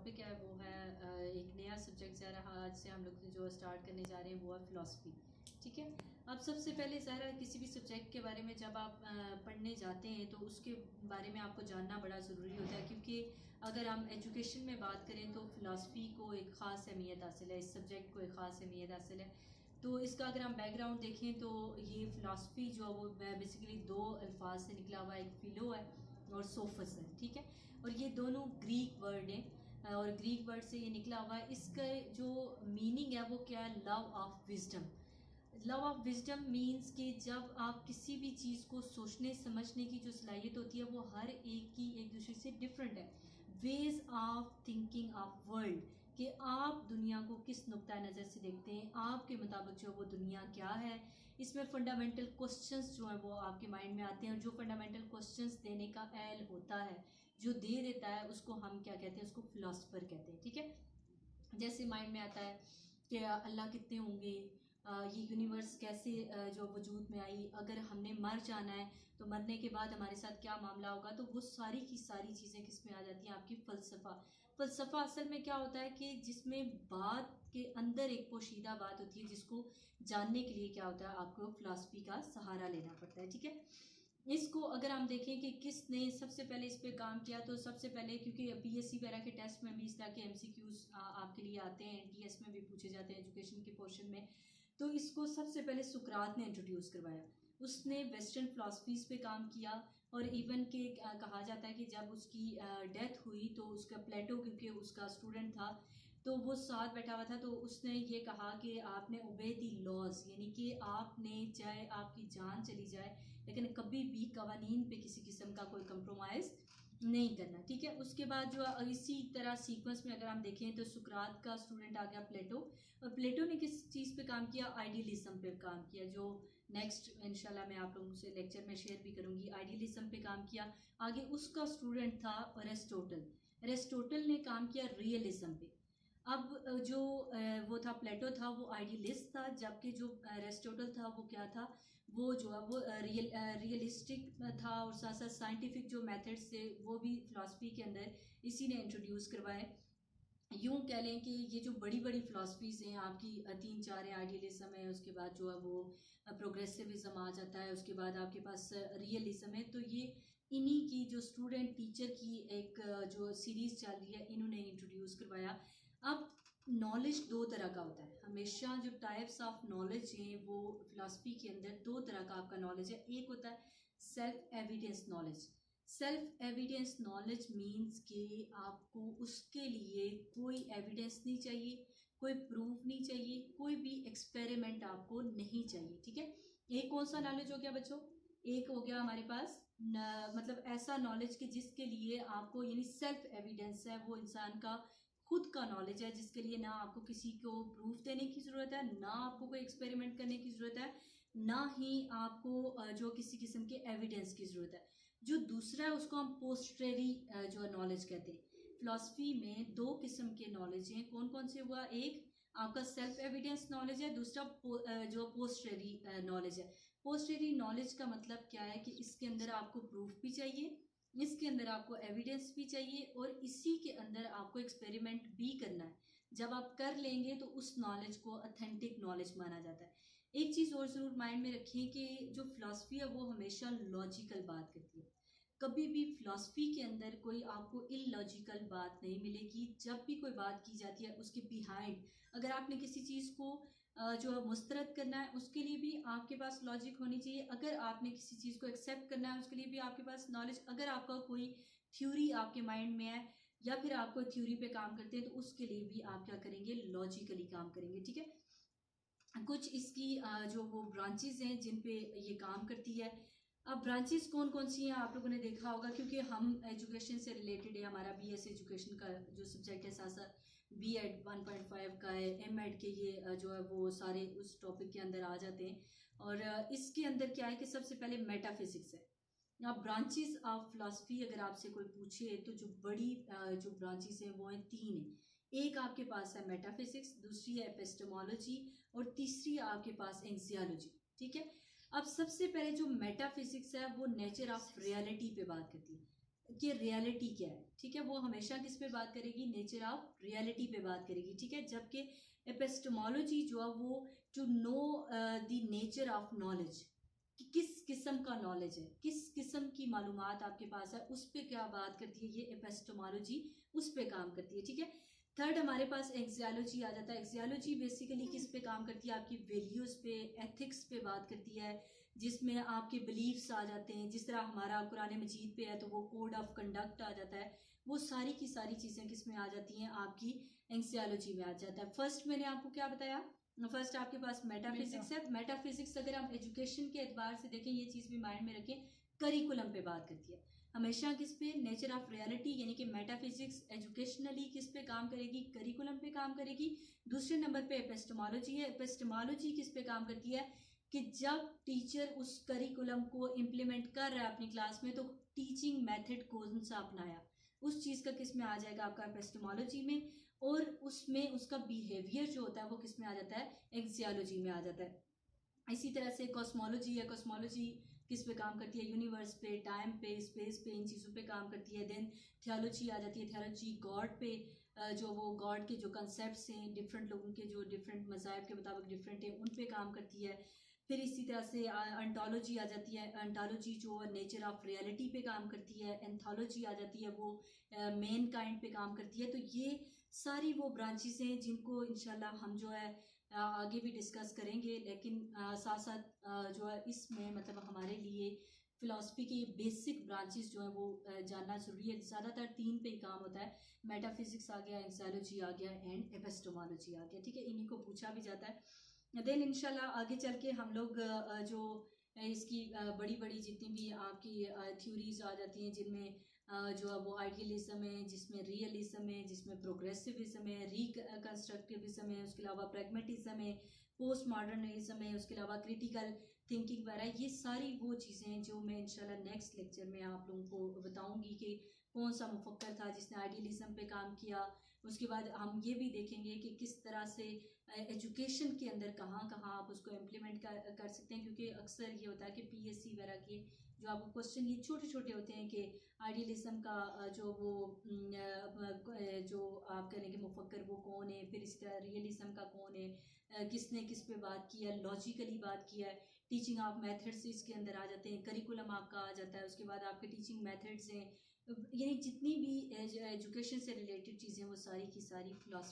Topic है वो है एक नया सब्जेक्ट ज़रा आज से हम लोग जो स्टार्ट करने जा रहे हैं वो है फ़िलासफ़ी। ठीक है। अब सबसे पहले ज़रा किसी भी सब्जेक्ट के बारे में जब आप पढ़ने जाते हैं तो उसके बारे में आपको जानना बड़ा ज़रूरी होता है, क्योंकि अगर हम एजुकेशन में बात करें तो फ़िलासफ़ी को एक ख़ास अहमियत हासिल है, इस सब्जेक्ट को एक ख़ास अहमियत हासिल है। तो इसका अगर हम बैकग्राउंड देखें तो ये फ़िलासफ़ी जो है वो बेसिकली दो अल्फाज से निकला हुआ एक फ़िलो है और सोफस है। ठीक है। और ये दोनों ग्रीक वर्ड हैं और ग्रीक वर्ड से ये निकला हुआ है। इसका जो मीनिंग है वो क्या है? Love of wisdom. Love of wisdom means कि जब आप किसी भी चीज़ को सोचने समझने की जो सलाहियत होती है वो हर एक की एक दूसरे से डिफरेंट है। Ways of thinking of world, कि आप दुनिया को किस नुक्ता नज़र से देखते हैं, आपके मुताबिक जो वो दुनिया क्या है। इसमें फंडामेंटल क्वेश्चंस जो है वो आपके माइंड में आते हैं, और जो फंडामेंटल क्वेश्चंस देने का अहल होता है, जो दे देता है, उसको हम क्या कहते हैं? उसको फिलोसफर कहते हैं। ठीक है। जैसे माइंड में आता है कि अल्लाह कितने होंगे, ये यूनिवर्स कैसे जो वजूद में आई, अगर हमने मर जाना है तो मरने के बाद हमारे साथ क्या मामला होगा। तो वो सारी की सारी चीज़ें किस में आ जाती हैं? आपकी फ़लसफ़ा। फ़लसफ़ा असल में क्या होता है कि जिसमें बात के अंदर एक पोशीदा बात होती है, जिसको जानने के लिए क्या होता है? आपको फ़िलासफ़ी का सहारा लेना पड़ता है। ठीक है। इसको अगर हम देखें कि किसने सबसे पहले इस पे काम किया, तो सबसे पहले, क्योंकि पीएससी वगैरह के टेस्ट में भी इस तरह के एमसीक्यूज आपके लिए आते हैं, एनटीएस में भी पूछे जाते हैं एजुकेशन के पोर्शन में। तो इसको सबसे पहले सुकरात ने इंट्रोड्यूस करवाया। उसने वेस्टर्न फिलासफीज पे काम किया, और इवन के कहा जाता है कि जब उसकी डेथ हुई तो उसका प्लेटो, क्योंकि उसका स्टूडेंट था, तो वो साथ बैठा हुआ था, तो उसने ये कहा कि आपने ओबे दी लॉज, यानी कि आपने चाहे आपकी जान चली जाए लेकिन कभी भी कवानीन पे किसी किस्म का कोई कंप्रोमाइज़ नहीं करना। ठीक है। उसके बाद जो इसी तरह सीक्वेंस में अगर हम देखें तो सुकरात का स्टूडेंट आ गया प्लेटो, और प्लेटो ने किस चीज़ पे काम किया? आइडियलिज्म पे काम किया, जो नेक्स्ट इंशाल्लाह मैं आप लोगों से लेक्चर में शेयर भी करूंगी। आइडियलिज्म पे काम किया। आगे उसका स्टूडेंट था अरिस्टोटल। अरिस्टोटल ने काम किया रियलिज्म पे। अब जो वो था प्लेटो था वो आइडियलिस्ट था, जबकि जो एरिस्टोटल था वो क्या था? वो जो है वो रियलिस्टिक था, और साथ साथ साइंटिफिक जो मेथड्स थे वो भी फिलासफी के अंदर इसी ने इंट्रोड्यूस करवाए। यूं कह लें कि ये जो बड़ी बड़ी फिलासफीज हैं आपकी, तीन चार है। आइडियलिज्म है, उसके बाद जो है वो प्रोग्रेसिविज्म आ जाता है, उसके बाद आपके पास रियलिज्म है। तो ये इन्हीं की जो स्टूडेंट टीचर की एक जो सीरीज चल रही है, इन्होंने इंट्रोड्यूस करवाया। अब नॉलेज दो तरह का होता है हमेशा। जो टाइप्स ऑफ नॉलेज हैं वो फिलासफी के अंदर दो तरह का आपका नॉलेज है। एक होता है self evidence knowledge. Self evidence knowledge means कि आपको उसके लिए कोई एविडेंस नहीं चाहिए, कोई प्रूफ नहीं चाहिए, कोई भी एक्सपेरिमेंट आपको नहीं चाहिए। ठीक है। एक कौन सा नॉलेज हो गया बच्चों? एक हो गया हमारे पास मतलब ऐसा नॉलेज कि जिसके लिए आपको, यानी सेल्फ एविडेंस है, वो इंसान का खुद का नॉलेज है, जिसके लिए ना आपको किसी को प्रूफ देने की ज़रूरत है, ना आपको कोई एक्सपेरिमेंट करने की ज़रूरत है, ना ही आपको जो किसी किस्म के एविडेंस की ज़रूरत है। जो दूसरा है उसको हम पोस्टरी जो नॉलेज कहते हैं। फिलॉसफी में दो किस्म के नॉलेज हैं। कौन कौन से हुआ? एक आपका सेल्फ एविडेंस नॉलेज है, दूसरा जो पोस्टरी नॉलेज है। पोस्टरी नॉलेज का मतलब क्या है कि इसके अंदर आपको प्रूफ भी चाहिए, इसके अंदर आपको एविडेंस भी चाहिए, और इसी के अंदर आपको एक्सपेरिमेंट भी करना है। जब आप कर लेंगे तो उस नॉलेज को ऑथेंटिक नॉलेज माना जाता है। एक चीज़ और ज़रूर माइंड में रखिए कि जो फिलॉसफी है वो हमेशा लॉजिकल बात करती है। कभी भी फिलॉसफी के अंदर कोई आपको इलॉजिकल बात नहीं मिलेगी। जब भी कोई बात की जाती है उसके बिहाइंड, अगर आपने किसी चीज़ को जो है मुस्तरद करना है, उसके लिए भी आपके पास लॉजिक होनी चाहिए। अगर आपने किसी चीज़ को एक्सेप्ट करना है उसके लिए भी आपके पास नॉलेज, अगर आपका कोई थ्योरी आपके माइंड में है या फिर आप कोई थ्योरी पे काम करते हैं तो उसके लिए भी आप क्या करेंगे? लॉजिकली काम करेंगे। ठीक है। कुछ इसकी जो वो ब्रांचेज हैं जिन पे ये काम करती है। अब ब्रांचेस कौन कौन सी हैं आप लोगों ने देखा होगा, क्योंकि हम एजुकेशन से रिलेटेड है, हमारा बीएस एजुकेशन का जो सब्जेक्ट है, साथ साथ बीएड 1.5 का है, एमएड के ये जो है वो सारे उस टॉपिक के अंदर आ जाते हैं। और इसके अंदर क्या है कि सबसे पहले मेटाफिजिक्स है। अब ब्रांचेस ऑफ फिलॉसफी अगर आपसे कोई पूछे तो जो बड़ी जो ब्रांचेस हैं वो हैं तीन है। एक आपके पास है मेटाफिजिक्स, दूसरी है एपिस्टेमोलॉजी, और तीसरी आपके पास एंजियोलॉजी। ठीक है। अब सबसे पहले जो मेटाफिजिक्स है वो नेचर ऑफ रियलिटी पे बात करती है। कि रियलिटी क्या है, ठीक है। वो हमेशा किस पे बात करेगी, नेचर ऑफ रियलिटी पे बात करेगी, ठीक है। जबकि एपिस्टेमोलॉजी जो है वो to know the nature of knowledge, कि किस किस्म का नॉलेज है, किस किस्म की मालूमात आपके पास है, उस पर क्या बात करती है, ये एपिस्टेमोलॉजी उस पर काम करती है, ठीक है। थर्ड हमारे पास एक्सियोलॉजी आ जाता है। एक्सियोलॉजी बेसिकली किस पे काम करती है, आपकी वैल्यूज़ पे, एथिक्स पे बात करती है, जिसमें आपके बिलीफ्स आ जाते हैं। जिस तरह हमारा कुरान मजीद पे है तो वो कोड ऑफ कंडक्ट आ जाता है, वो सारी की सारी चीज़ें किस में आ जाती हैं, आपकी एक्सियोलॉजी में आ जाता है। फर्स्ट मैंने आपको क्या बताया, फर्स्ट आपके पास मेटाफिजिक्स है। मेटाफिजिक्स अगर हम एजुकेशन के एतबार से देखें, ये चीज़ भी माइंड में रखें, करिकुलम पे बात करती है हमेशा, किस पे, नेचर ऑफ रियलिटी, यानी कि मेटाफिजिक्स एजुकेशनली किस पे काम करेगी, करिकुलम पे काम करेगी। दूसरे नंबर पे एपिस्टेमोलॉजी है। एपिस्टेमोलॉजी किस पे काम करती है, कि जब टीचर उस करिकुलम को इम्प्लीमेंट कर रहा है अपनी क्लास में, तो टीचिंग मेथड कौन सा अपनाया, उस चीज़ का किस में आ जाएगा, आपका एपिस्टेमोलॉजी में। और उसमें उसका बिहेवियर जो होता है वो किस में आ जाता है, एक्सियोलॉजी में आ जाता है। इसी तरह से कॉस्मोलॉजी है। कॉस्मोलॉजी किस पे काम करती है, यूनिवर्स पे, टाइम पे, स्पेस पे, इन चीज़ों पे काम करती है। देन थियोलॉजी आ जाती है। थियोलॉजी गॉड पे, जो वो गॉड के जो कंसेप्ट्स हैं, डिफरेंट लोगों के जो डिफरेंट मज़ाहब के मुताबिक डिफरेंट है, उन पे काम करती है। फिर इसी तरह से अंटोलॉजी आ जाती है। अंटोलॉजी जो नेचर ऑफ रियलिटी पे काम करती है। एंथोलॉजी आ जाती है, वो मेन काइंड पे काम करती है। तो ये सारी वो ब्रांचेस हैं जिनको इंशाल्लाह हम जो है आगे भी डिस्कस करेंगे। लेकिन साथ साथ जो है इसमें मतलब हमारे लिए फ़िलासफ़ी की बेसिक ब्रांचेस जो है वो जानना ज़रूरी है। ज़्यादातर तीन पे ही काम होता है, मेटाफिजिक्स आ गया, एक्सियोलॉजी आ गया, एंड एपिस्टेमोलॉजी आ गया, ठीक है। इन्हीं को पूछा भी जाता है। देन इंशाल्लाह आगे चल के हम लोग जो इसकी बड़ी बड़ी जितनी भी आपकी थ्योरीज आ जाती हैं, जिनमें जो है वो आइडियलिज्म है, जिसमें रियलिज्म है, जिसमें प्रोग्रेसिविज्म है, रिकंस्ट्रक्टिविज्म है, उसके अलावा प्रैग्मेटिज्म है, पोस्ट मॉडर्निज्म है, उसके अलावा क्रिटिकल थिंकिंग वगैरह, ये सारी वो चीज़ें हैं जो मैं इंशाल्लाह नेक्स्ट लेक्चर में आप लोगों को बताऊंगी कि कौन सा मुफक्कर था जिसने आइडियलिज्म पे काम किया। उसके बाद हम ये भी देखेंगे कि किस तरह से एजुकेशन के अंदर कहाँ कहाँ आप उसको इम्प्लीमेंट कर सकते हैं, क्योंकि अक्सर ये होता है कि पीएससी वगैरह के जो आपको क्वेश्चन ये छोटे छोटे होते हैं कि आइडियलिज्म का जो वो जो आप कह लेंगे मुफक्कर वो कौन है, फिर इसी तरह रियलिज्म का कौन है, किसने किस पे बात किया है, लॉजिकली बात किया है। टीचिंग ऑफ मेथड्स इसके अंदर आ जाते हैं, करिकुलम आपका आ जाता है। उसके बाद आपके टीचिंग मेथड्स हैं, यानी जितनी भी एजुकेशन से रिलेटेड चीज़ें वो सारी की सारी फिलॉसफी